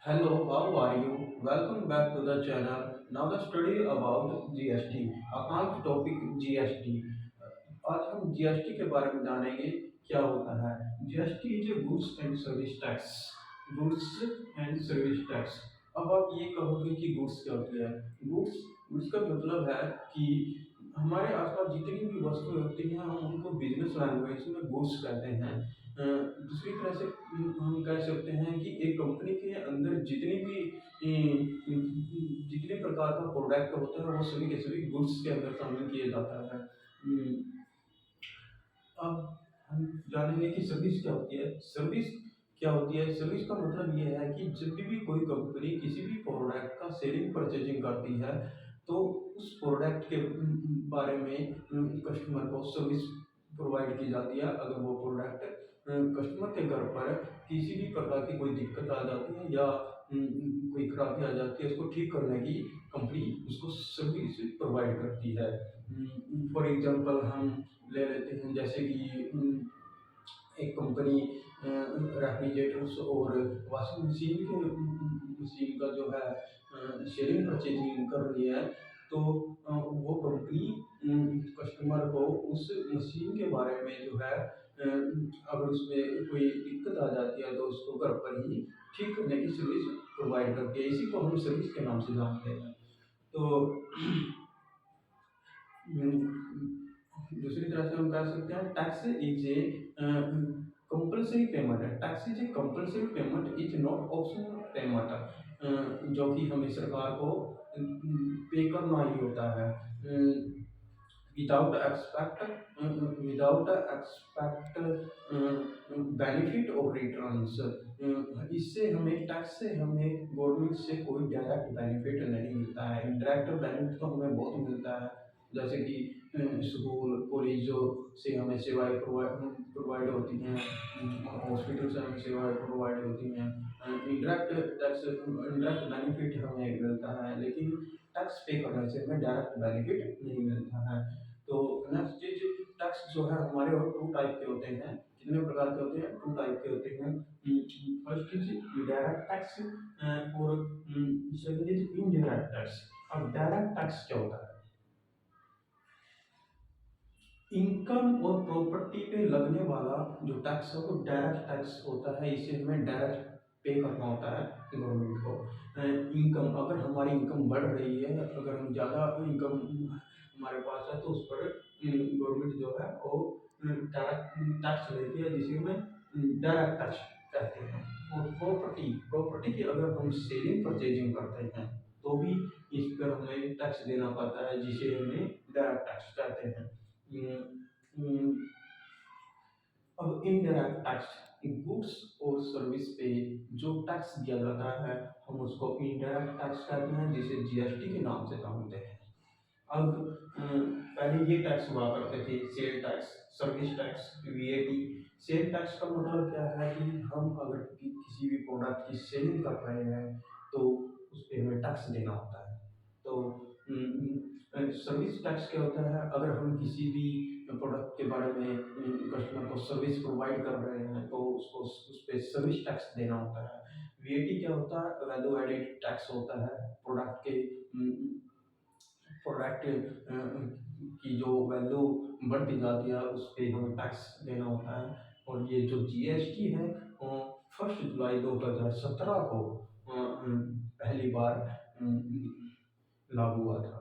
Hello, how are you? Welcome back to the channel. Now the study about GST. आकांक्ष topic GST. आज हम GST के बारे में जानेंगे क्या होता है। GST is goods and service tax. Goods and service tax. अब आप ये कहोगे कि गुड्स क्या होती है। गुड्स गुड्स का मतलब है कि हमारे आसपास जितनी भी वस्तुएं होती हैं हम उनको बिजनेस लैंग्वेज में गुड्स कहते हैं। दूसरी तरह से हम कह सकते हैं कि एक कंपनी के अंदर जितने प्रकार का प्रोडक्ट होता है वो सभी के सभी गुड्स के अंदर शामिल किया जाता है। अब हम जानेंगे कि सर्विस क्या होती है। सर्विस क्या होती है। सर्विस का मतलब ये है कि जब भी कोई कंपनी किसी भी प्रोडक्ट का सेलिंग परचेजिंग करती है तो उस प्रोडक्ट के बारे में कस्टमर को सर्विस प्रोवाइड की जाती है। अगर वो प्रोडक्ट कस्टमर के घर पर किसी भी प्रकार की कोई दिक्कत आ जाती है या कोई खराबी आ जाती है उसको ठीक करने की कंपनी उसको सर्विस प्रोवाइड करती है। फॉर एग्जांपल हम ले लेते हैं जैसे कि एक कंपनी रेफ्रिजरेटर्स और वॉशिंग मशीन का जो है शेयरिंग परचेजिंग कर रही है तो वो कंपनी कस्टमर को उस मशीन के बारे में जो है अगर उसमें कोई दिक्कत आ जाती है तो उसको घर पर ही ठीक करने की सर्विस प्रोवाइड करती है। इसी को हम सर्विस के नाम से जानते हैं। तो दूसरी तरह से हम कह सकते हैं tax is a compulsory payment है। Tax is a compulsory payment is not optional payment जो कि हमें सरकार को पे करना ही होता है विदाउट एक्सपेक्ट बेनिफिट और रिटर्न्स। इससे हमें टैक्स से हमें गवर्नमेंट से कोई डायरेक्ट बेनिफिट नहीं मिलता है। इनडायरेक्ट बेनिफिट तो हमें बहुत मिलता है जैसे कि स्कूल कॉलेजों से हमें सेवाएं प्रोवाइड होती हैं, हॉस्पिटल से हमें सेवाएं प्रोवाइड होती हैं। इनडायरेक्ट बेनिफिट हमें मिलता है लेकिन टैक्स पे करने से हमें डायरेक्ट बेनिफिट नहीं मिलता है। तो नेक्स्ट चीज टैक्स जो है हमारे और टू टाइप के होते हैं। कितने प्रकार के होते हैं? टू टाइप के होते हैं। फर्स्ट इज डायरेक्ट टैक्स और सेकंड इज इनडायरेक्ट टैक्स। अब डायरेक्ट टैक्स क्या होता है? इनकम और प्रॉपर्टी पे लगने वाला जो टैक्स है वो डायरेक्ट टैक्स होता है। इसे हमें डायरेक्ट पे करना होता है गवर्नमेंट को। इनकम अगर हमारी इनकम बढ़ रही है, अगर हम ज़्यादा इनकम हमारे पास है तो उस पर गवर्नमेंट जो है वो डायरेक्ट टैक्स लेती है जिसे हमें डायरेक्ट टैक्स कहते हैं। और प्रॉपर्टी प्रॉपर्टी की अगर हम सेलिंग परचेजिंग करते हैं तो भी इस पर हमें टैक्स देना पड़ता है जिसे हमें डायरेक्ट टैक्स कहते हैं। अब इनडायरेक्ट टैक्स गुड्स और सर्विस पे जो टैक्स दिया जाता है हम उसको इनडायरेक्ट टैक्स कहते हैं जिसे जीएसटी के नाम से जानते हैं। अब पहले ये टैक्स हुआ करते थे sale tax, service tax, VAT. Sale tax का मतलब क्या है कि हम अगर किसी भी प्रोडक्ट की सेलिंग कर रहे हैं तो उस पर हमें टैक्स देना होता है। तो सर्विस टैक्स क्या होता है? अगर हम किसी भी प्रोडक्ट के बारे में कस्टमर को सर्विस प्रोवाइड कर रहे हैं तो उसको उस पर सर्विस टैक्स देना होता है। वीएटी क्या होता है? वैल्यू एडेड टैक्स होता है। प्रोडक्ट की जो वैल्यू बढ़ती जाती है उस पर हमें टैक्स देना होता है। और ये जो जीएसटी है 1 जुलाई 2017 को पहली बार लागू हुआ था।